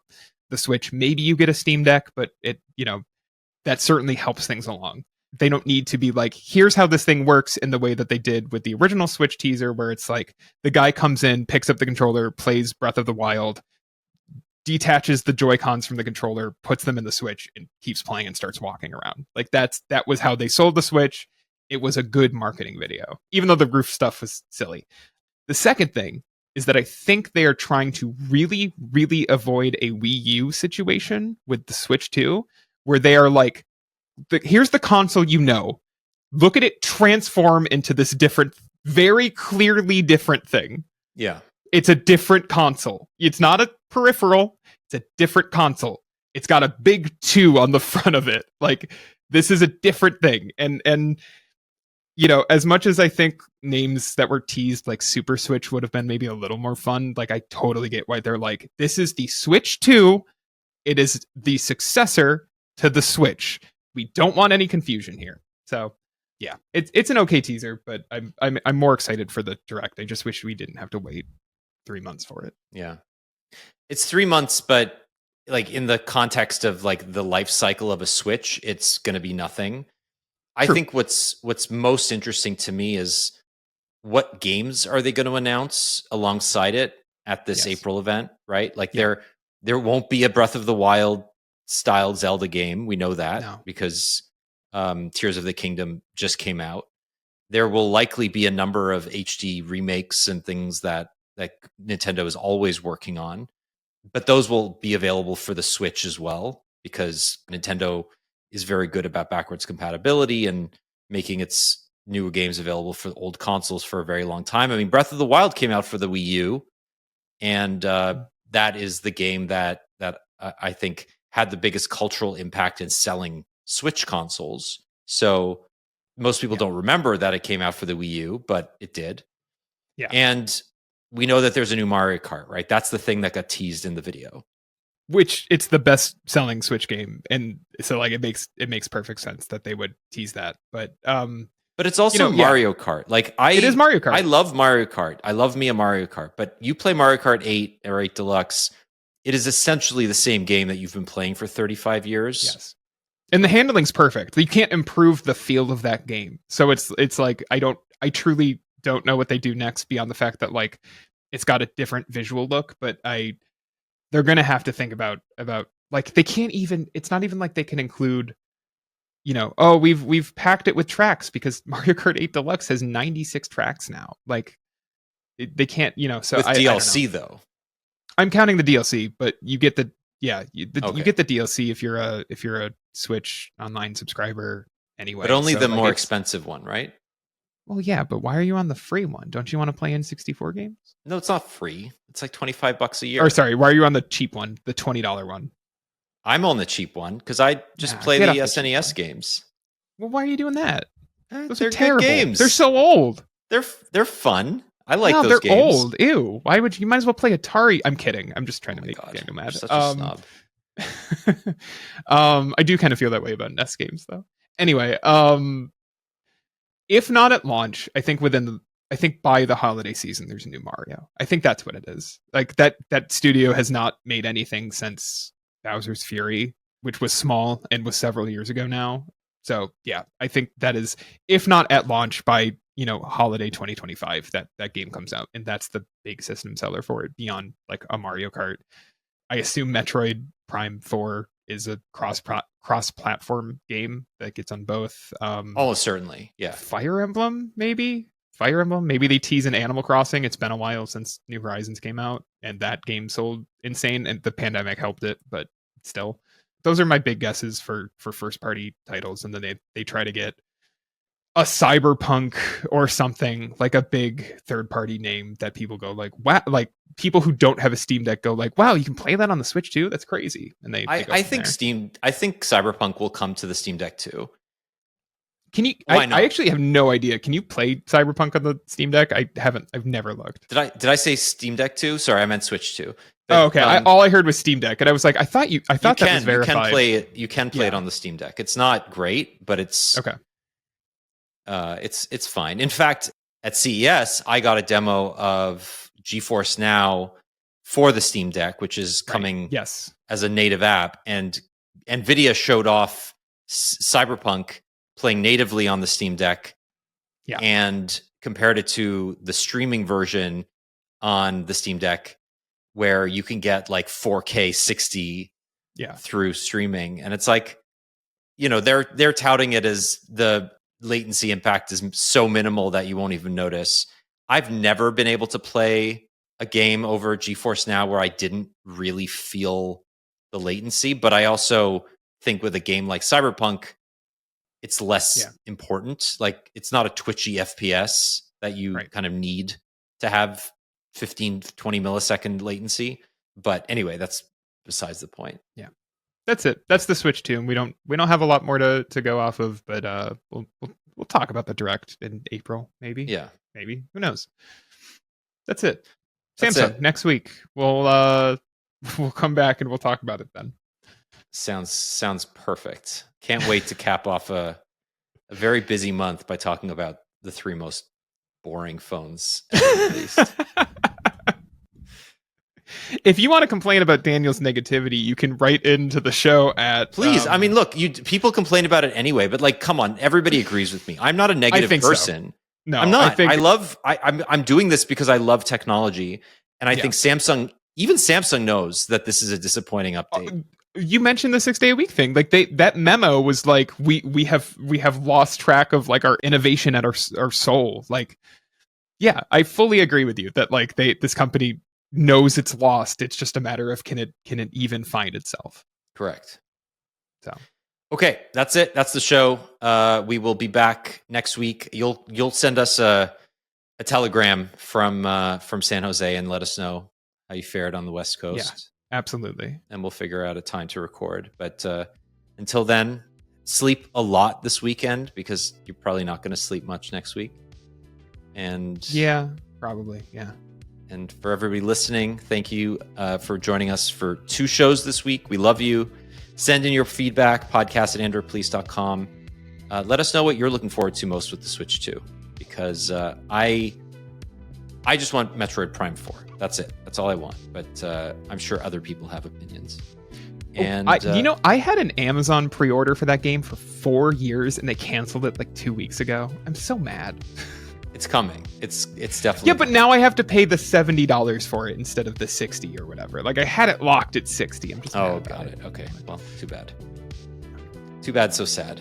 the Switch, maybe you get a Steam Deck, but that certainly helps things along. They don't need to be like, here's how this thing works in the way that they did with the original Switch teaser, where it's like the guy comes in, picks up the controller, plays Breath of the Wild, detaches the Joy Cons from the controller, puts them in the Switch, and keeps playing and starts walking around. Like that was how they sold the Switch. It was a good marketing video, even though the roof stuff was silly. The second thing is that I think they are trying to really, really avoid a Wii U situation with the Switch 2, where they are like, here's the console look at it transform into this different, very clearly different thing. Yeah. It's a different console. It's not a peripheral. It's a different console. It's got a big 2 on the front of it. Like this is a different thing. And as much as I think names that were teased like Super Switch would have been maybe a little more fun, like I totally get why they're like, this is the Switch 2. It is the successor to the Switch. We don't want any confusion here. So yeah, it's an okay teaser, but I'm more excited for the direct. I just wish we didn't have to wait 3 months for it. Yeah. It's 3 months, but like in the context of like the life cycle of a Switch, it's going to be nothing. I True. think what's most interesting to me is what games are they going to announce alongside it at this Yes. April event, right? Like Yeah. there won't be a Breath of the Wild style Zelda game. We know that No. because Tears of the Kingdom just came out. There will likely be a number of HD remakes and things that Nintendo is always working on, but those will be available for the Switch as well because Nintendo is very good about backwards compatibility and making its newer games available for old consoles for a very long time. I mean, Breath of the Wild came out for the Wii U, and that is the game that I think had the biggest cultural impact in selling Switch consoles. So most people Yeah. don't remember that it came out for the Wii U, but it did. Yeah. And we know that there's a new Mario Kart, right? That's the thing that got teased in the video. Which it's the best selling Switch game, and so like it makes perfect sense that they would tease that. But But it's also yeah, Mario Kart. Like it is Mario I Kart. love Mario Kart. I love me a Mario Kart. But you play Mario Kart 8 or 8 Deluxe, it is essentially the same game that you've been playing for 35 years. Yes. And the handling's perfect. You can't improve the feel of that game. So it's like I truly don't know what they do next beyond the fact that like it's got a different visual look, but they're gonna have to think about like they can't even it's not even like they can include, oh, we've packed it with tracks because Mario Kart 8 Deluxe has 96 tracks now. Like they can't, so With I don't know. DLC though. I'm counting the DLC, but you get the you Okay. get the DLC if you're a Switch Online subscriber anyway. But only So the like more it's expensive one, right? well, yeah, but why are you on the free one? Don't you want to play N64 games? No, it's not free. It's like $25 a Or year. sorry, why are you on the cheap one, the $20 one? I'm on the cheap one because I just Nah, play get the off the cheap SNES one. games. Well, why are you doing that? Those are They're good terrible. They're games. so old. They're fun. I like No, those they're games. old. Ew. Why would you might as well play Atari? I'm kidding. I'm just Oh trying to my make god, Daniel you're mad. such a snob. I do kind of feel that way about NES games though. Anyway, if not at launch, I think by the holiday season there's a new Mario. I think that's what it is. Like that studio has not made anything since Bowser's Fury, which was small and was several years ago now. So yeah, I think that is, if not at launch by holiday 2025, that game comes out, and that's the big system seller for it beyond like a Mario Kart. I assume Metroid Prime 4 is a cross platform game that gets on both. Oh, certainly. Yeah. Fire Emblem, maybe. Fire Emblem, maybe they tease an Animal Crossing. It's been a while since New Horizons came out, and that game sold insane, and the pandemic helped it, but still, those are my big guesses for first party titles, and then they try to get a Cyberpunk or something like a big third party name that people go like, wow, like people who don't have a Steam Deck go like, wow, you can play that on the Switch too. That's crazy, and they go I from think there. I think Cyberpunk will come to the Steam Deck too. Can you? Why I not? actually have no idea. Can you play Cyberpunk on the Steam Deck? I haven't. I've never looked. Did I say Steam Deck too? Sorry, I meant Switch too. Oh, But okay. All I heard was Steam Deck, and I was like, I you thought that was can verified. play it. You can play it Yeah. on the Steam Deck. It's not great, but Okay. it's fine. In fact, at CES, I got a demo of GeForce Now for the Steam Deck, which is coming Yes. as a native app, and Nvidia showed off Cyberpunk playing natively on the Steam Deck, Yeah. and compared it to the streaming version on the Steam Deck, where you can get like 4K 60 Yeah. through streaming, and it's like, they're touting it as the latency impact is so minimal that you won't even notice. I've never been able to play a game over GeForce Now where I didn't really feel the latency, but I also think with a game like Cyberpunk, it's less important. Like it's not a twitchy FPS that you Right. kind of need to have 15, 20 millisecond latency. But anyway, that's besides the point. Yeah. That's it. That's the Switch 2. And we don't have a lot more to go off of, but we'll talk about the direct in April, maybe. Yeah. Maybe. Who knows? That's it. That's Samsung it. next week. We'll we'll come back and we'll talk about it then. Sounds perfect. Can't wait to cap off a a very busy month by talking about the 3 most boring phones ever released. If you want to complain about Daniel's negativity, you can write into the show at Please. I mean, look, people complain about it anyway, but like, come on, everybody agrees with me. I'm not a negative person. So. No, I'm not. I'm doing this because I love technology, and I think even Samsung knows that this is a disappointing update. You mentioned the 6-day-a-week thing. Like that memo was like, we have lost track of like our innovation at our soul. Like, yeah, I fully agree with you that like this company knows it's lost. It's just a matter of can it even find itself. Correct. So. Okay, that's it. That's the show. We will be back next week. You'll send us a telegram from San Jose and let us know how you fared on the West Coast. Yeah, absolutely. And we'll figure out a time to record. But until then, sleep a lot this weekend because you're probably not going to sleep much next week. And yeah, probably. Yeah. And for everybody listening, thank you for joining us for 2 shows this week. We love you. Send in your feedback, podcast@androidpolice.com. Let us know what you're looking forward to most with the Switch 2, because I just want Metroid Prime 4. That's it. That's all I want. But I'm sure other people have opinions. And I had an Amazon pre-order for that game for 4 years, and they canceled it like 2 weeks ago. I'm so mad. It's coming. It's definitely. Yeah, but now I have to pay the $70 for it instead of the $60 or whatever. Like I had it locked at $60. I'm just got it. Okay. Well, too bad. Too bad. So sad.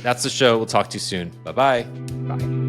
That's the show. We'll talk to you soon. Bye-bye. Bye.